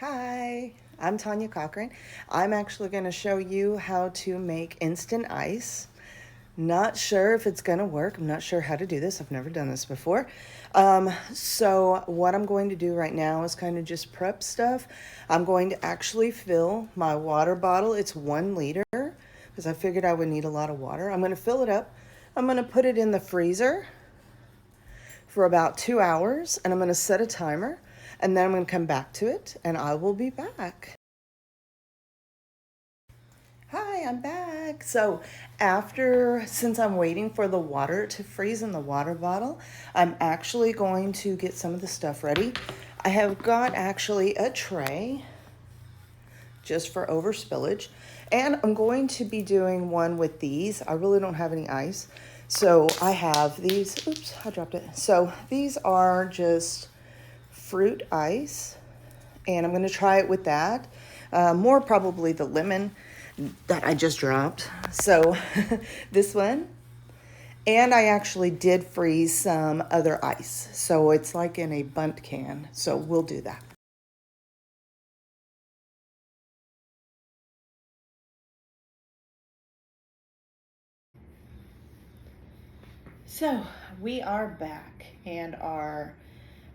Hi, I'm Tanya Cochran. I'm actually going to show you how to make instant ice. Not sure if it's going to work. I'm not sure how to do this. I've never done this before. So what I'm going to do right now is kind of just prep stuff. I'm going to actually fill my water bottle. It's 1 liter because I figured I would need a lot of water. I'm going to fill it up. I'm going to put it in the freezer for about 2 hours, and I'm going to set a timer, and then I'm going to come back to it and I will be back. Hi, I'm back. So since I'm waiting for the water to freeze in the water bottle, I'm actually going to get some of the stuff ready. I have got actually a tray just for over spillage, and I'm going to be doing one with these. I really don't have any ice. So I have these, oops, I dropped it. So these are just fruit ice, and I'm going to try it with that. More probably the lemon that I just dropped. So this one. And I actually did freeze some other ice. So it's like in a bundt can. So we'll do that. So we are back, and our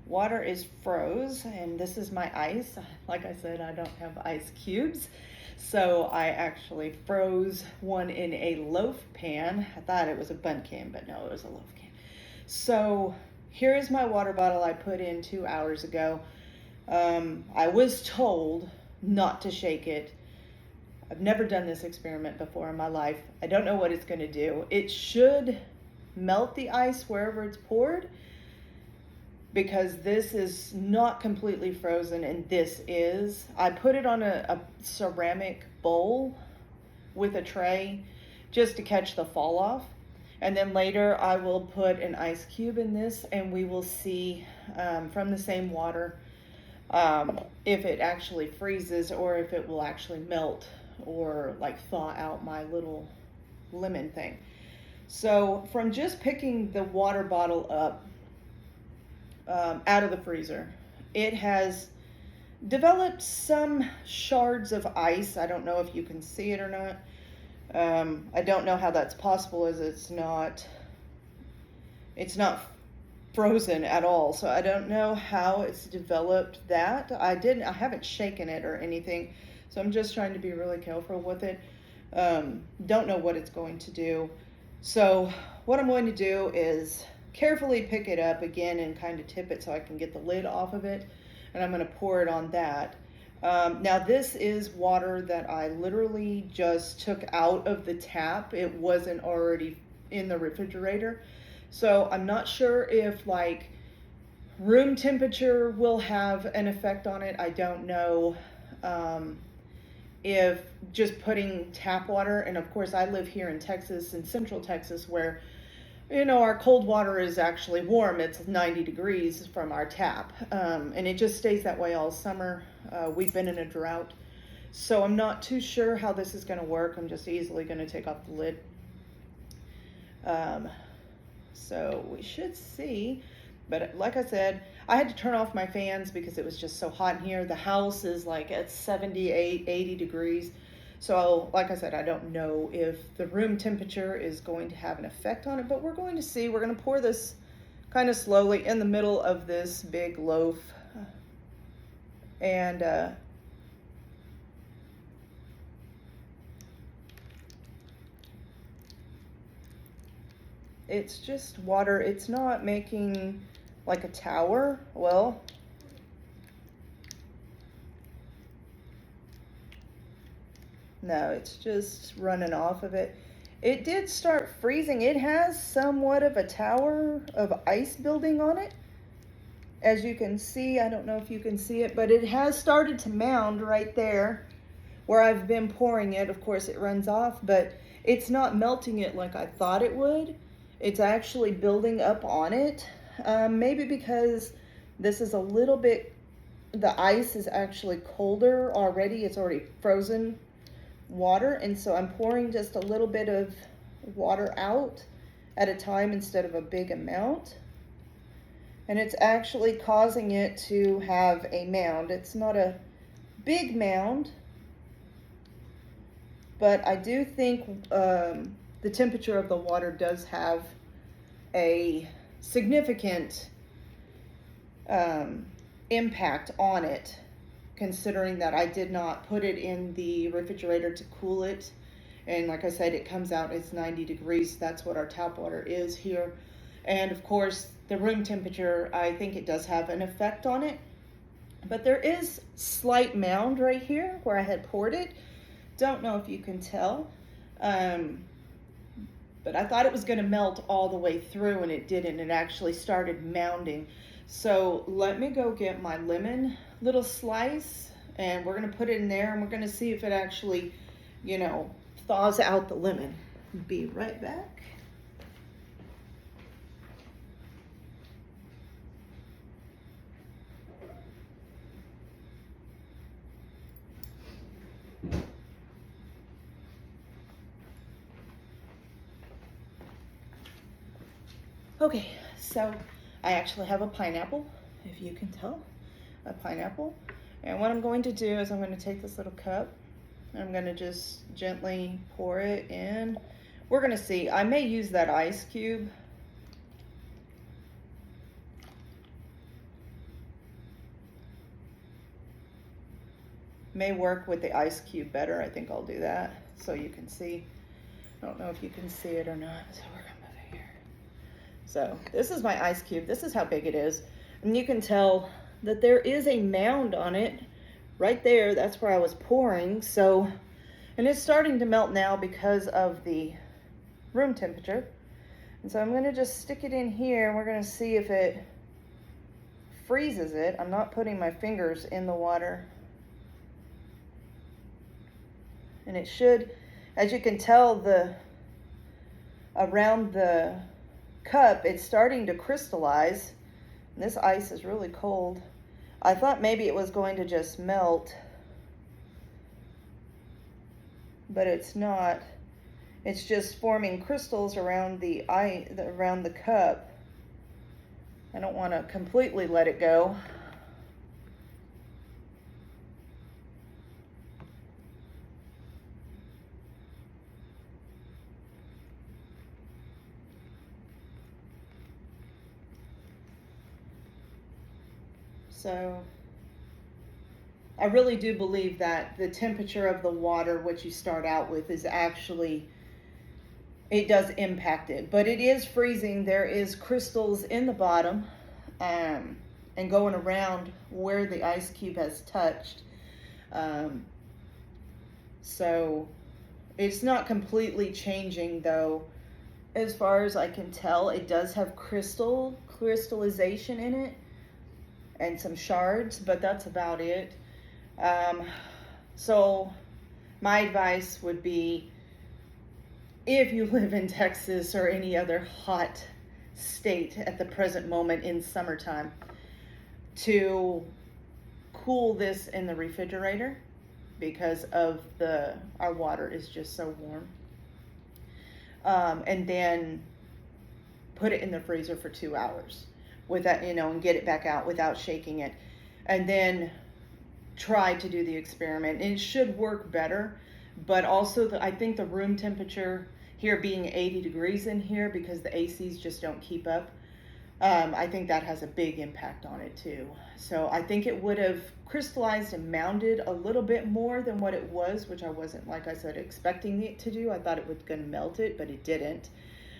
water is froze, and this is my ice. Like I said, I don't have ice cubes. So I actually froze one in a loaf pan. I thought it was a bundt can, but no, it was a loaf can. So here is my water bottle I put in 2 hours ago. I was told not to shake it. I've never done this experiment before in my life. I don't know what it's going to do. It should melt the ice wherever it's poured, because this is not completely frozen, and this is. I put it on a ceramic bowl with a tray just to catch the fall off. And then later I will put an ice cube in this, and we will see from the same water if it actually freezes or if it will actually melt or like thaw out my little lemon thing. So from just picking the water bottle up out of the freezer, it has developed some shards of ice. I don't know if you can see it or not. I don't know how that's possible, as it's not frozen at all. So I don't know how it's developed that. I haven't shaken it or anything. So I'm just trying to be really careful with it. Don't know what it's going to do. So what I'm going to do is carefully pick it up again and kind of tip it so I can get the lid off of it. And I'm going to pour it on that. Now this is water that I literally just took out of the tap. It wasn't already in the refrigerator. So I'm not sure if like room temperature will have an effect on it. I don't know if just putting tap water, and of course I live here in Texas, in central Texas, where our cold water is actually warm. It's 90 degrees from our tap, and it just stays that way all summer. We've been in a drought. So I'm not too sure how this is going to work. I'm just easily going to take off the lid. So we should see. But like I said, I had to turn off my fans because it was just so hot in here. The house is like at 78, 80 degrees. So like I said, I don't know if the room temperature is going to have an effect on it, but we're going to see. We're going to pour this kind of slowly in the middle of this big loaf. And it's just water. It's not making like a tower. Well, no, it's just running off of it. It did start freezing. It has somewhat of a tower of ice building on it. As you can see, I don't know if you can see it, but it has started to mound right there where I've been pouring it. Of course, it runs off, but it's not melting it like I thought it would. It's actually building up on it. Maybe because this is a little bit, the ice is actually colder already. It's already frozen water, and so I'm pouring just a little bit of water out at a time instead of a big amount, and it's actually causing it to have a mound. It's not a big mound, but I do think the temperature of the water does have a significant impact on it, considering that I did not put it in the refrigerator to cool it. And like I said, it comes out, it's 90 degrees. That's what our tap water is here. And of course, the room temperature, I think it does have an effect on it. But there is slight mound right here where I had poured it. Don't know if you can tell. But I thought it was gonna melt all the way through, and it didn't. It actually started mounding. So let me go get my lemon little slice, and we're gonna put it in there, and we're gonna see if it actually, you know, thaws out the lemon. Be right back. Okay, so I actually have a pineapple, if you can tell, a pineapple. And what I'm going to do is I'm going to take this little cup, and I'm going to just gently pour it in. We're going to see, I may use that ice cube. May work with the ice cube better. I think I'll do that so you can see. I don't know if you can see it or not, so we're going to move it here. So this is my ice cube. This is how big it is. And you can tell that there is a mound on it right there. That's where I was pouring. So, and it's starting to melt now because of the room temperature. And so I'm going to just stick it in here, and we're going to see if it freezes it. I'm not putting my fingers in the water. And it should, as you can tell, around the cup, it's starting to crystallize. And this ice is really cold. I thought maybe it was going to just melt, but it's not. It's just forming crystals around the cup. I don't want to completely let it go. So I really do believe that the temperature of the water, what you start out with, is actually, it does impact it. But it is freezing. There is crystals in the bottom and going around where the ice cube has touched. So it's not completely changing though. As far as I can tell, it does have crystallization in it and some shards, but that's about it. So my advice would be, if you live in Texas or any other hot state at the present moment in summertime, to cool this in the refrigerator because of our water is just so warm. And then put it in the freezer for 2 hours without, and get it back out without shaking it. And then try to do the experiment. And it should work better, but also I think the room temperature here being 80 degrees in here, because the ACs just don't keep up, I think that has a big impact on it too. So I think it would have crystallized and mounded a little bit more than what it was, which I wasn't, like I said, expecting it to do. I thought it was going to melt it, but it didn't.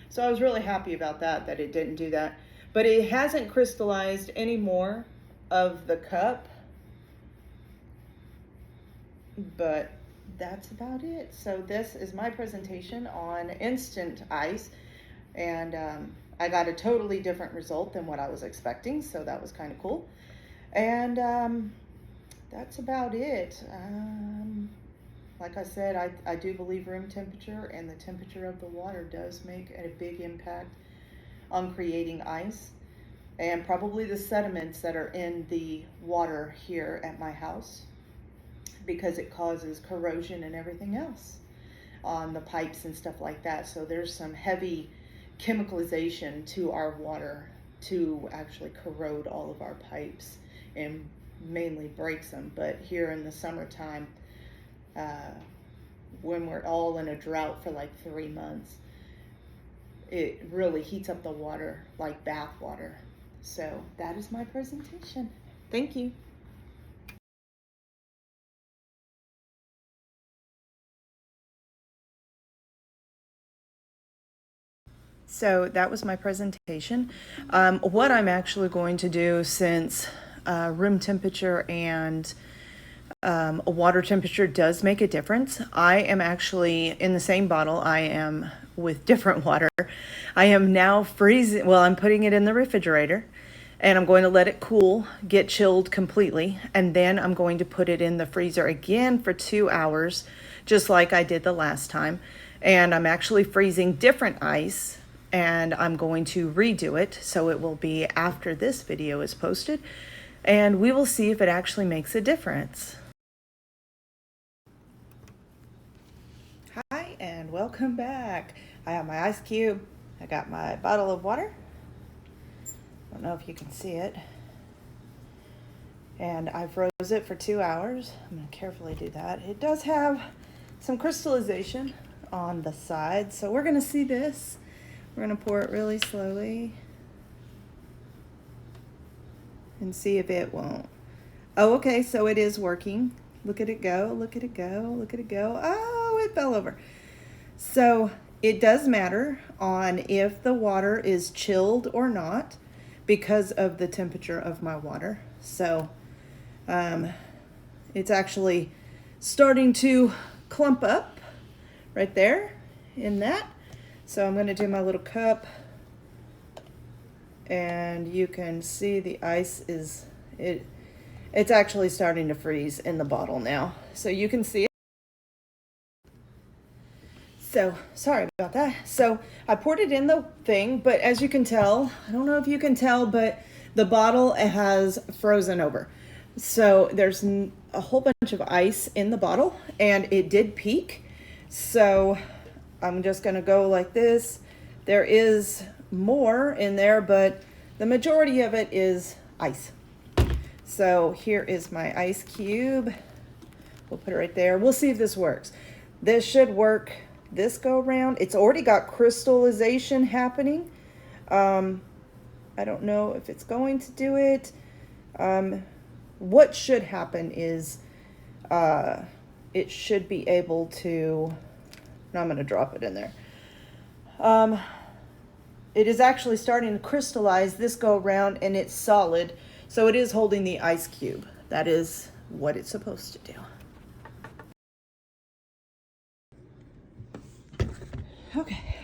So I was really happy about that it didn't do that. But it hasn't crystallized any more of the cup. But that's about it. So this is my presentation on instant ice. And I got a totally different result than what I was expecting. So that was kind of cool. And that's about it. Like I said, I do believe room temperature and the temperature of the water does make a big impact on creating ice, and probably the sediments that are in the water here at my house, because it causes corrosion and everything else on the pipes and stuff like that. So there's some heavy chemicalization to our water to actually corrode all of our pipes and mainly breaks them. But here in the summertime, when we're all in a drought for like 3 months, it really heats up the water like bath water. So that is my presentation. Thank you. So that was my presentation. What I'm actually going to do, since room temperature and water temperature does make a difference, I am actually in the same bottle. I am with different water. I am now freezing. Well, I'm putting it in the refrigerator, and I'm going to let it cool, get chilled completely, and then I'm going to put it in the freezer again for 2 hours, just like I did the last time. And I'm actually freezing different ice, and I'm going to redo it, so it will be after this video is posted, and we will see if it actually makes a difference. Hi, and welcome back. I have my ice cube. I got my bottle of water. I don't know if you can see it. And I froze it for 2 hours. I'm going to carefully do that. It does have some crystallization on the side, so we're going to see this. We're going to pour it really slowly and see if it won't. Oh, okay, so it is working. Look at it go, look at it go, look at it go. Oh, it fell over. So it does matter on if the water is chilled or not because of the temperature of my water. So it's actually starting to clump up right there in that. So I'm going to do my little cup, and you can see the ice is, it's actually starting to freeze in the bottle now. So you can see it. So sorry about that. So I poured it in the thing, but as you can tell, I don't know if you can tell, but the bottle has frozen over. So there's a whole bunch of ice in the bottle, and it did peak. So I'm just going to go like this. There is more in there, but the majority of it is ice. So here is my ice cube. We'll put it right there. We'll see if this works. This should work this go around. It's already got crystallization happening. I don't know if it's going to do it. What should happen is it should be able to, now I'm going to drop it in there. It is actually starting to crystallize this go around, and it's solid. So it is holding the ice cube. That is what it's supposed to do. Okay.